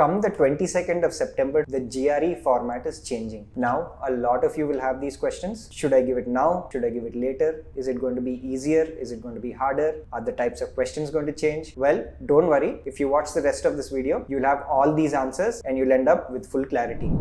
Come the 22nd of September, the GRE format is changing. Now, a lot of you will have these questions. Should I give it now? Should I give it later? Is it going to be easier? Is it going to be harder? Are the types of questions going to change? Well, don't worry. If you watch the rest of this video, you'll have all these answers and you'll end up with full clarity.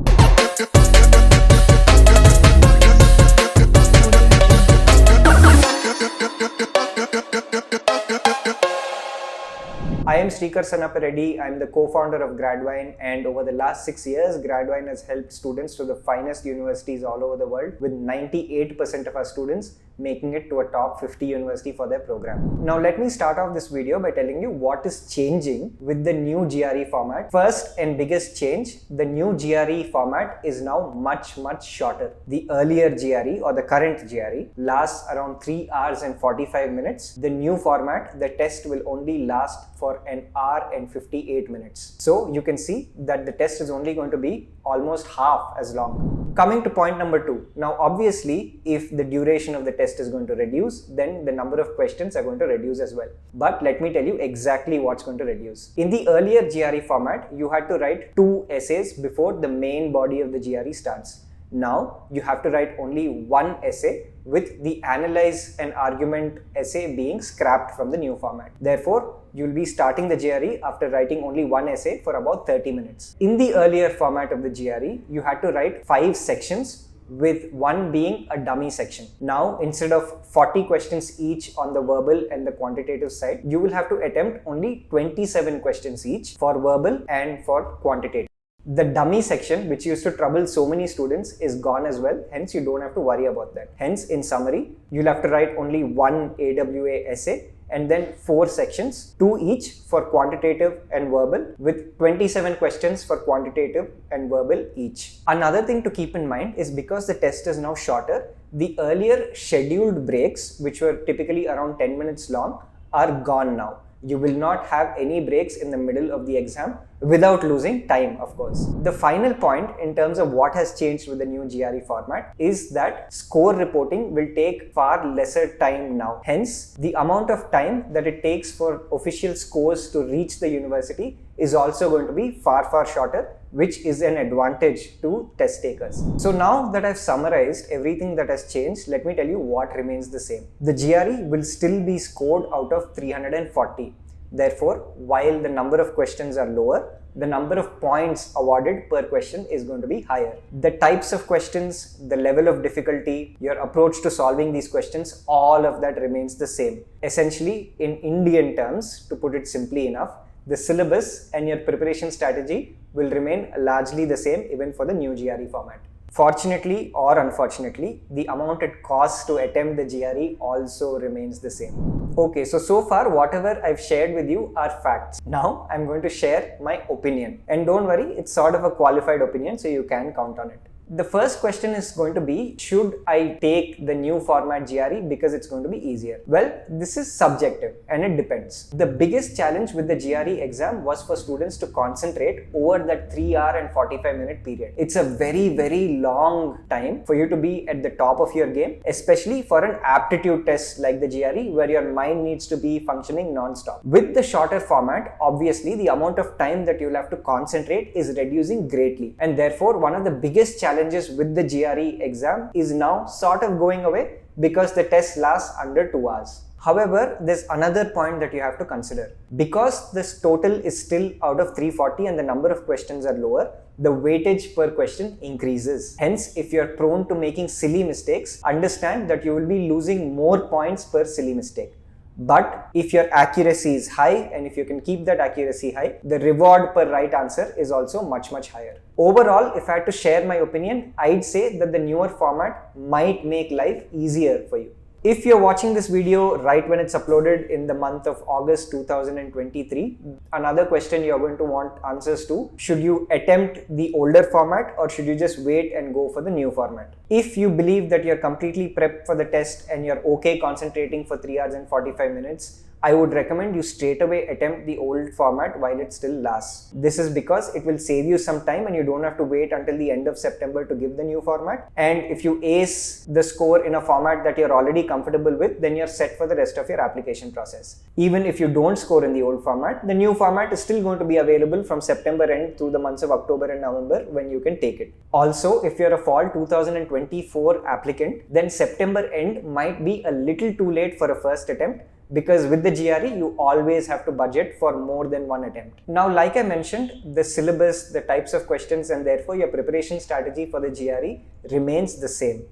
I am Srikar Sanappa Reddy. I am the co-founder of GradVine, and over the last 6 years, GradVine has helped students to the finest universities all over the world, with 98% of our students making it to a top 50 university for their program. Now let me start off this video by telling you what is changing with the new GRE format. First and biggest change, the new GRE format is now much shorter. The earlier GRE or the current GRE lasts around 3 hours and 45 minutes. The new format, the test will only last for an hour and 58 minutes. So you can see that the test is only going to be almost half as long. Coming to point number 2. Now obviously, if the duration of the test is going to reduce, then the number of questions are going to reduce as well. But let me tell you exactly what's going to reduce. In the earlier GRE format, you had to write 2 essays before the main body of the GRE starts. Now you have to write only 1 essay, with the analyze and argument essay being scrapped from the new format. Therefore, you'll be starting the GRE after writing only 1 essay for about 30 minutes. In the earlier format of the GRE, you had to write 5 sections, with 1 being a dummy section. Now, instead of 40 questions each on the verbal and the quantitative side, you will have to attempt only 27 questions each for verbal and for quantitative. The dummy section, which used to trouble so many students, is gone as well. Hence, you don't have to worry about that. Hence, in summary, you'll have to write only 1 AWA essay and then 4 sections, 2 each for quantitative and verbal, with 27 questions for quantitative and verbal each. Another thing to keep in mind is, because the test is now shorter, the earlier scheduled breaks, which were typically around 10 minutes long, are gone now. You will not have any breaks in the middle of the exam without losing time, of course. The final point in terms of what has changed with the new GRE format is that score reporting will take far lesser time now. Hence, the amount of time that it takes for official scores to reach the university is also going to be far shorter, which is an advantage to test takers. So now that I've summarized everything that has changed, let me tell you what remains the same. The GRE will still be scored out of 340. Therefore, while the number of questions are lower, the number of points awarded per question is going to be higher. The types of questions, the level of difficulty, your approach to solving these questions, all of that remains the same. Essentially, in Indian terms, to put it simply enough, the syllabus and your preparation strategy will remain largely the same even for the new GRE format. Fortunately or unfortunately, the amount it costs to attempt the GRE also remains the same. Okay, so far whatever I've shared with you are facts. Now I'm going to share my opinion. And don't worry, it's sort of a qualified opinion, so you can count on it. The first question is going to be, should I take the new format GRE because it's going to be easier? Well, this is subjective and it depends. The biggest challenge with the GRE exam was for students to concentrate over that 3 hour and 45 minute period. It's a very long time for you to be at the top of your game, especially for an aptitude test like the GRE, where your mind needs to be functioning non-stop. With the shorter format, obviously the amount of time that you'll have to concentrate is reducing greatly, and therefore one of the biggest challenges with the GRE exam is now sort of going away, because the test lasts under 2 hours. However, there's another point that you have to consider. Because this total is still out of 340 and the number of questions are lower, the weightage per question increases. Hence, if you're prone to making silly mistakes, understand that you will be losing more points per silly mistake. But if your accuracy is high, and if you can keep that accuracy high, the reward per right answer is also much higher. Overall, if I had to share my opinion, I'd say that the newer format might make life easier for you. If you're watching this video right when it's uploaded in the month of August 2023, another question you're going to want answers to: should you attempt the older format or should you just wait and go for the new format? If you believe that you're completely prepped for the test and you're okay concentrating for 3 hours and 45 minutes, I would recommend you straight away attempt the old format while it still lasts. This is because it will save you some time and you don't have to wait until the end of September to give the new format. And if you ace the score in a format that you're already comfortable with, then you're set for the rest of your application process. Even if you don't score in the old format, the new format is still going to be available from September end through the months of October and November when you can take it. Also, if you're a fall 2024 applicant, then September end might be a little too late for a first attempt, because with the GRE, you always have to budget for more than one attempt. Now, like I mentioned, the syllabus, the types of questions, and therefore your preparation strategy for the GRE remains the same.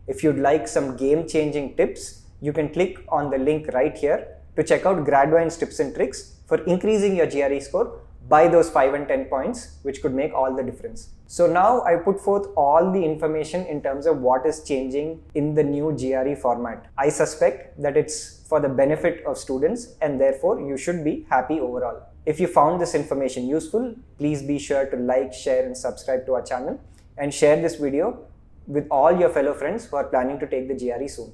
If you'd like some game-changing tips, you can click on the link right here to check out GradVine's tips and tricks for increasing your GRE score by those 5 and 10 points, which could make all the difference. So now I put forth all the information in terms of what is changing in the new GRE format. I suspect that it's for the benefit of students and therefore you should be happy overall. If you found this information useful, please be sure to like, share and subscribe to our channel and share this video with all your fellow friends who are planning to take the GRE soon.